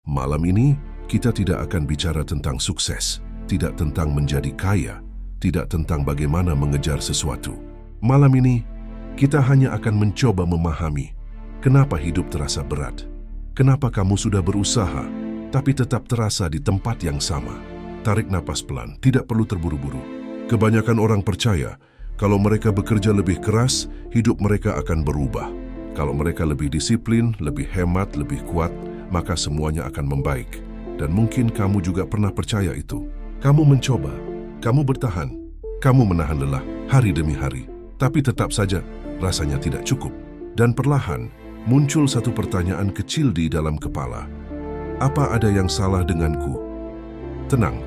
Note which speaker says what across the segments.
Speaker 1: Malam ini, kita tidak akan bicara tentang sukses, tidak tentang menjadi kaya, tidak tentang bagaimana mengejar sesuatu. Malam ini, kita hanya akan mencoba memahami kenapa hidup terasa berat, kenapa kamu sudah berusaha, tapi tetap terasa di tempat yang sama. Tarik napas pelan, tidak perlu terburu-buru. Kebanyakan orang percaya, kalau mereka bekerja lebih keras, hidup mereka akan berubah. Kalau mereka lebih disiplin, lebih hemat, lebih kuat, maka semuanya akan membaik. Dan mungkin kamu juga pernah percaya itu. Kamu mencoba, kamu bertahan, kamu menahan lelah hari demi hari. Tapi tetap saja, rasanya tidak cukup. Dan perlahan, muncul satu pertanyaan kecil di dalam kepala. Apa ada yang salah denganku? Tenang,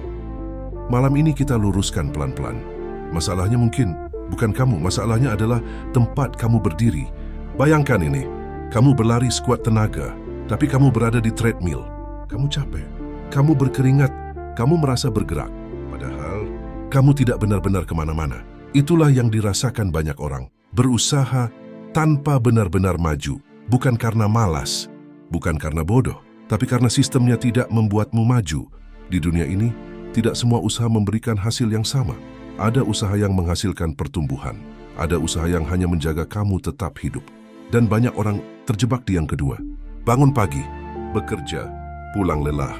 Speaker 1: malam ini kita luruskan pelan-pelan. Masalahnya mungkin bukan kamu, masalahnya adalah tempat kamu berdiri. Bayangkan ini, kamu berlari skuad tenaga, tapi kamu berada di treadmill. Kamu capek, kamu berkeringat, kamu merasa bergerak. Padahal, kamu tidak benar-benar kemana-mana. Itulah yang dirasakan banyak orang. Berusaha tanpa benar-benar maju. Bukan karena malas, bukan karena bodoh, tapi karena sistemnya tidak membuatmu maju. Di dunia ini, tidak semua usaha memberikan hasil yang sama. Ada usaha yang menghasilkan pertumbuhan. Ada usaha yang hanya menjaga kamu tetap hidup. Dan banyak orang terjebak di yang kedua. Bangun pagi, bekerja, pulang lelah.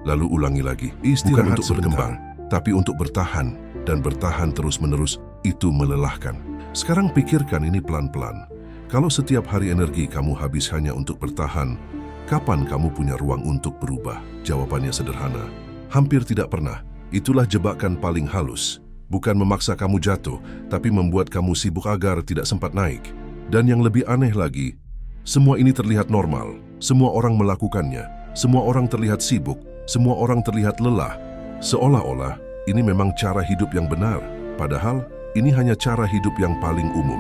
Speaker 1: Lalu ulangi lagi. Bukan untuk berkembang, tapi untuk bertahan. Dan bertahan terus-menerus, itu melelahkan. Sekarang pikirkan ini pelan-pelan. Kalau setiap hari energi kamu habis hanya untuk bertahan, kapan kamu punya ruang untuk berubah? Jawabannya sederhana. Hampir tidak pernah. Itulah jebakan paling halus. Bukan memaksa kamu jatuh, tapi membuat kamu sibuk agar tidak sempat naik. Dan yang lebih aneh lagi, semua ini terlihat normal. Semua orang melakukannya. Semua orang terlihat sibuk. Semua orang terlihat lelah. Seolah-olah ini memang cara hidup yang benar. Padahal ini hanya cara hidup yang paling umum.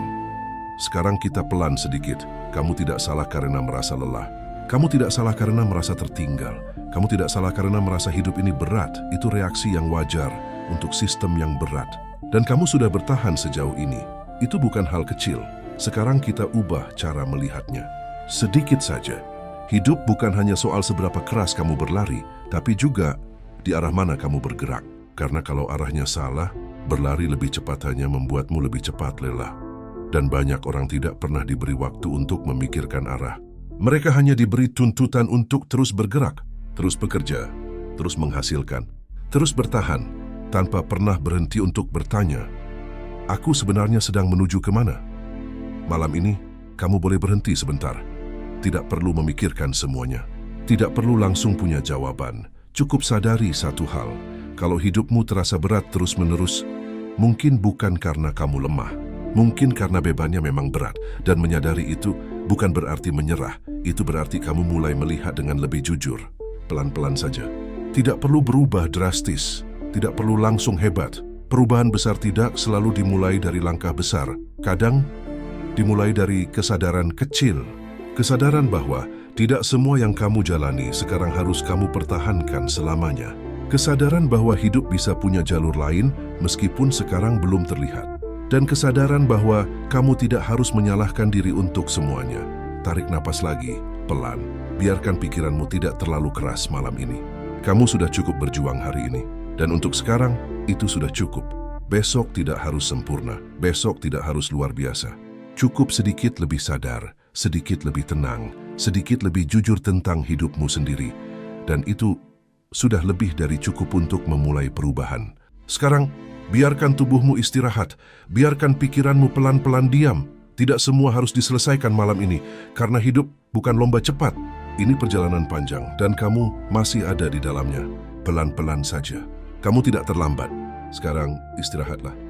Speaker 1: Sekarang kita pelan sedikit. Kamu tidak salah karena merasa lelah. Kamu tidak salah karena merasa tertinggal. Kamu tidak salah karena merasa hidup ini berat. Itu reaksi yang wajar untuk sistem yang berat. Dan kamu sudah bertahan sejauh ini. Itu bukan hal kecil. Sekarang kita ubah cara melihatnya. Sedikit saja. Hidup bukan hanya soal seberapa keras kamu berlari, tapi juga di arah mana kamu bergerak. Karena kalau arahnya salah, berlari lebih cepat hanya membuatmu lebih cepat lelah. Dan banyak orang tidak pernah diberi waktu untuk memikirkan arah. Mereka hanya diberi tuntutan untuk terus bergerak, terus bekerja, terus menghasilkan, terus bertahan, tanpa pernah berhenti untuk bertanya, aku sebenarnya sedang menuju kemana? Malam ini, kamu boleh berhenti sebentar. Tidak perlu memikirkan semuanya. Tidak perlu langsung punya jawaban. Cukup sadari satu hal. Kalau hidupmu terasa berat terus-menerus, mungkin bukan karena kamu lemah. Mungkin karena bebannya memang berat. Dan menyadari itu bukan berarti menyerah. Itu berarti kamu mulai melihat dengan lebih jujur. Pelan-pelan saja. Tidak perlu berubah drastis. Tidak perlu langsung hebat. Perubahan besar tidak selalu dimulai dari langkah besar. Kadang dimulai dari kesadaran kecil. Kesadaran bahwa tidak semua yang kamu jalani sekarang harus kamu pertahankan selamanya. Kesadaran bahwa hidup bisa punya jalur lain meskipun sekarang belum terlihat. Dan kesadaran bahwa kamu tidak harus menyalahkan diri untuk semuanya. Tarik napas lagi, pelan. Biarkan pikiranmu tidak terlalu keras malam ini. Kamu sudah cukup berjuang hari ini. Dan untuk sekarang, itu sudah cukup. Besok tidak harus sempurna. Besok tidak harus luar biasa. Cukup sedikit lebih sadar, sedikit lebih tenang, sedikit lebih jujur tentang hidupmu sendiri. Dan itu sudah lebih dari cukup untuk memulai perubahan. Sekarang, biarkan tubuhmu istirahat. Biarkan pikiranmu pelan-pelan diam. Tidak semua harus diselesaikan malam ini, karena hidup bukan lomba cepat. Ini perjalanan panjang, dan kamu masih ada di dalamnya. Pelan-pelan saja. Kamu tidak terlambat. Sekarang istirahatlah.